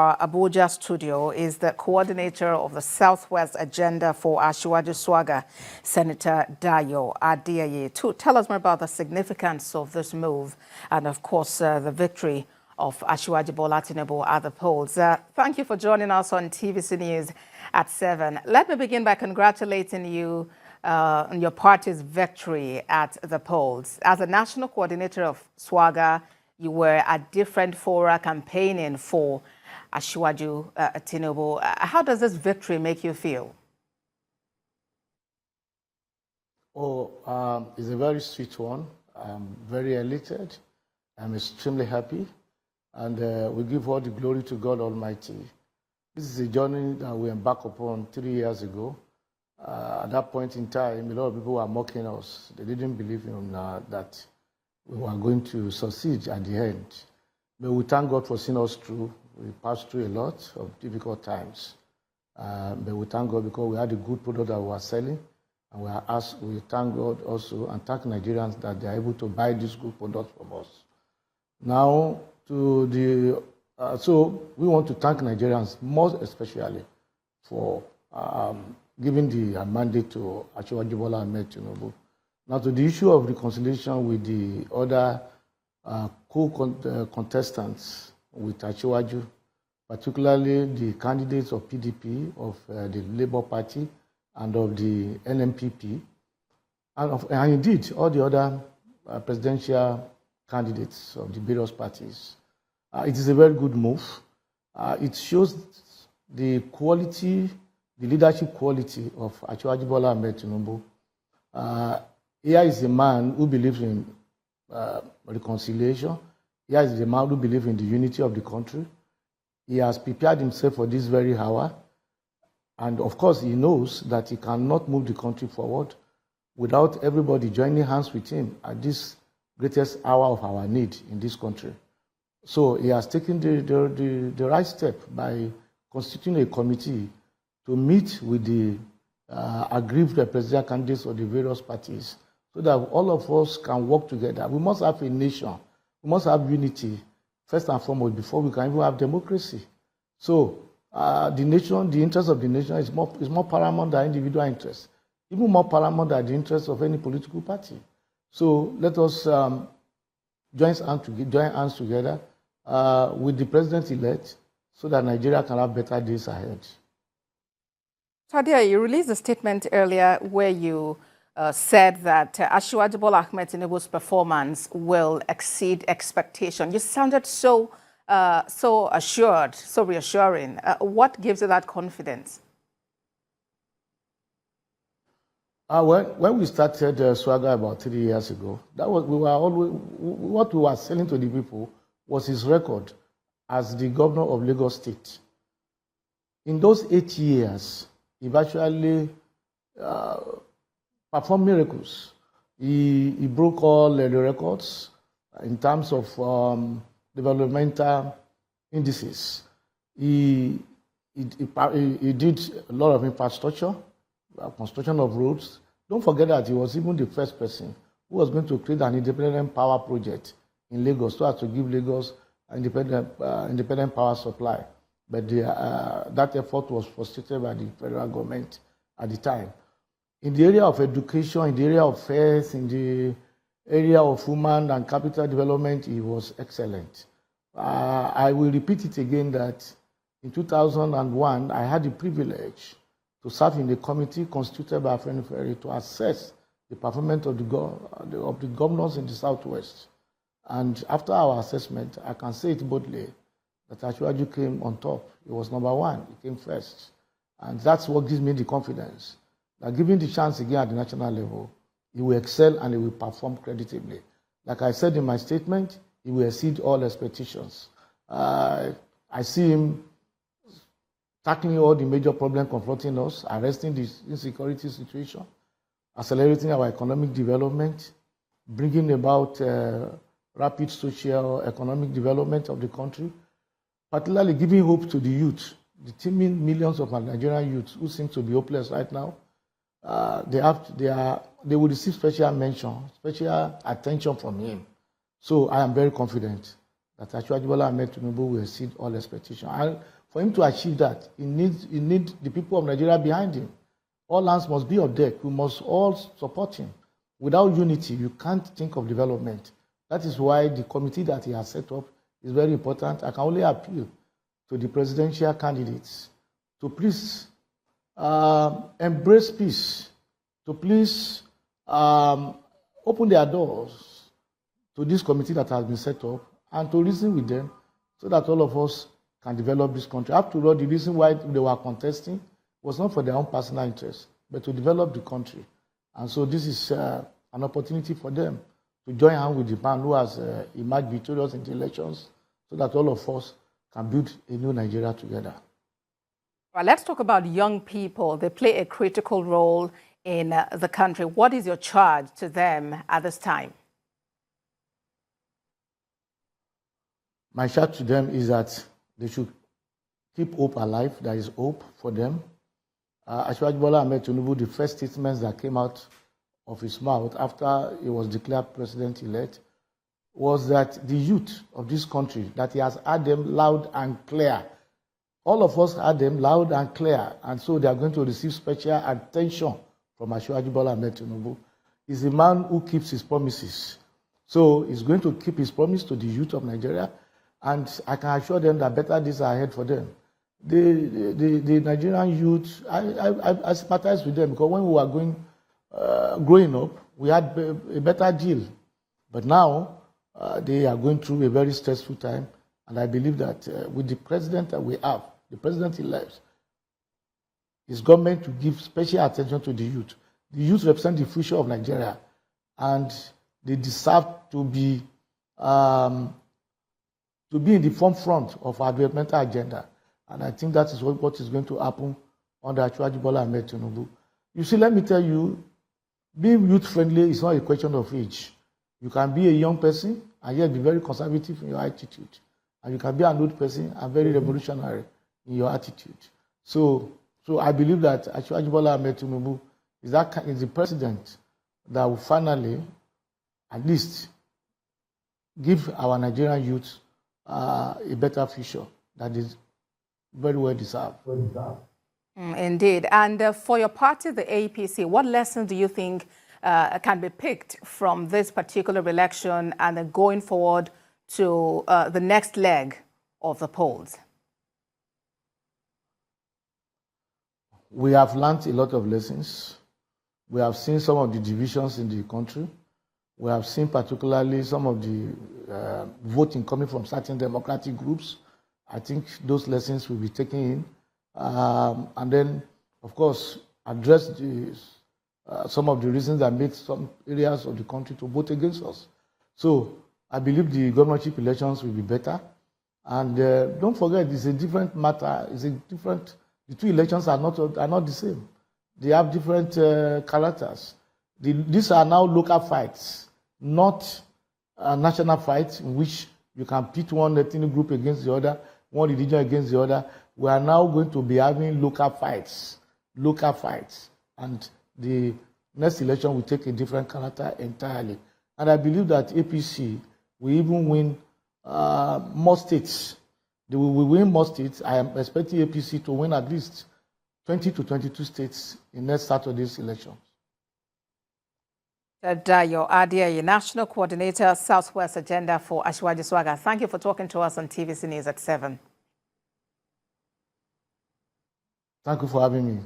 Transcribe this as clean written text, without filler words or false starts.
our Abuja studio is the coordinator of the Southwest Agenda for Asiwaju Swaga, Senator Dayo Adeyeye. To tell us more about the significance of this move and, of course, the victory of Asiwaju Bola Tinubu at the polls. Thank you for joining us on TVC News at 7. Let me begin by congratulating you on your party's victory at the polls. As a national coordinator of Swaga, you were at different fora campaigning for Asiwaju Tinubu. How does this victory make you feel? It's a very sweet one. I'm very elated. I'm extremely happy. And we give all the glory to God Almighty. This is a journey that we embarked upon 3 years ago. At that point in time, a lot of people were mocking us. They didn't believe in that we were going to succeed at the end. But we thank God for seeing us through. We passed through a lot of difficult times. But we thank God because we had a good product that we were selling. And we thank God also and thank Nigerians that they are able to buy this good product from us. Now, so we want to thank Nigerians most especially for giving the mandate to Asiwaju Bola Tinubu. Now, to the issue of reconciliation with the other contestants with Asiwaju, particularly the candidates of PDP, of the Labour Party, and of the NMPP, and indeed all the other presidential candidates of the various parties. It is a very good move. It shows the quality, the leadership quality of Asiwaju Bola Tinubu. Here is a man who believes in reconciliation. Here is a man who believes in the unity of the country. He has prepared himself for this very hour. And of course, he knows that he cannot move the country forward without everybody joining hands with him at this greatest hour of our need in this country. So he has taken the right step by constituting a committee to meet with the aggrieved presidential candidates of the various parties so that all of us can work together. We must have a nation. We must have unity, first and foremost, before we can even have democracy. So the nation, the interest of the nation is more paramount than individual interests, even more paramount than the interests of any political party. So let us join hands together with the president-elect so that Nigeria can have better days ahead. Tadia, you released a statement earlier where you said that Asiwaju Bola Tinubu's performance will exceed expectation. You sounded so assured, so reassuring. What gives you that confidence? When we started Swaga about 3 years ago, what we were selling to the people was his record as the governor of Lagos State. In those 8 years, he virtually performed miracles. He broke all the records in terms of developmental indices. He did a lot of infrastructure, construction of roads. Don't forget that he was even the first person who was going to create an independent power project in Lagos so as to give Lagos independent power supply. But that effort was frustrated by the federal government at the time. In the area of education, in the area of health, in the area of human and capital development, he was excellent. I will repeat it again that in 2001, I had the privilege to serve in the committee constituted by Afenifere to assess the performance of the governors in the Southwest. And after our assessment, I can say it boldly that Asiwaju came on top. He was number one. He came first. And that's what gives me the confidence that given the chance again at the national level, he will excel and he will perform creditably. Like I said in my statement, he will exceed all expectations. I see him tackling all the major problems confronting us, arresting the insecurity situation, accelerating our economic development, bringing about rapid social economic development of the country, particularly giving hope to the youth, the teeming millions of Nigerian youths who seem to be hopeless right now. They will receive special mention, special attention from him. So I am very confident that Asiwaju Bola Tinubu will exceed all expectation. And for him to achieve that, he needs the people of Nigeria behind him. All hands must be on deck. We must all support him. Without unity, you can't think of development. That is why the committee that he has set up is very important. I can only appeal to the presidential candidates to please embrace peace, to please open their doors to this committee that has been set up and to reason with them so that all of us can develop this country. After all, the reason why they were contesting was not for their own personal interest, but to develop the country. And so this is an opportunity for them to join hands with the man who has emerged victorious in the elections so that all of us can build a new Nigeria together. Well, let's talk about young people. They play a critical role in the country. What is your charge to them at this time? My charge to them is that they should keep hope alive. There is hope for them. Asiwaju Bola Tinubu, the first statements that came out of his mouth after he was declared president-elect was that the youth of this country, that he has heard them loud and clear. All of us heard them loud and clear, and so they are going to receive special attention from Asiwaju Bola Tinubu. He's a man who keeps his promises. So he's going to keep his promise to the youth of Nigeria, and I can assure them that better days are ahead for them. The Nigerian youth, I sympathize with them because when we were growing up, we had a better deal. But now, they are going through a very stressful time, and I believe that with the president that we have, the president-elect, his government to give special attention to the youth. The youth represent the future of Nigeria, and they deserve to be in the forefront of our developmental agenda. And I think that is what is going to happen under Asiwaju Bola Tinubu. You see, let me tell you, being youth-friendly is not a question of age. You can be a young person and yet be very conservative in your attitude. And you can be an old person and very revolutionary in your attitude. So I believe that Asiwaju Bola Tinubu is the president that will finally, at least, give our Nigerian youth a better future that is very well deserved. Indeed. And for your party, the APC, what lessons do you think can be picked from this particular election and then going forward to the next leg of the polls? We have learned a lot of lessons. We have seen some of the divisions in the country. We have seen particularly some of the voting coming from certain democratic groups. I think those lessons will be taken in. And then, of course, address some of the reasons that made some areas of the country to vote against us. So I believe the governorship elections will be better. And don't forget, it's a different matter. The two elections are not the same. They have different characters. These are now local fights, not national fights in which you can pit one ethnic group against the other, one religion against the other. We are now going to be having local fights. And the next election will take a different character entirely. And I believe that APC will even win more states. They will win more states. I am expecting APC to win at least 20 to 22 states in next Saturday's elections. Dayo Adeyeye, National Coordinator, Southwest Agenda for Asiwaju Swaga. Thank you for talking to us on TVC News at 7. Thank you for having me.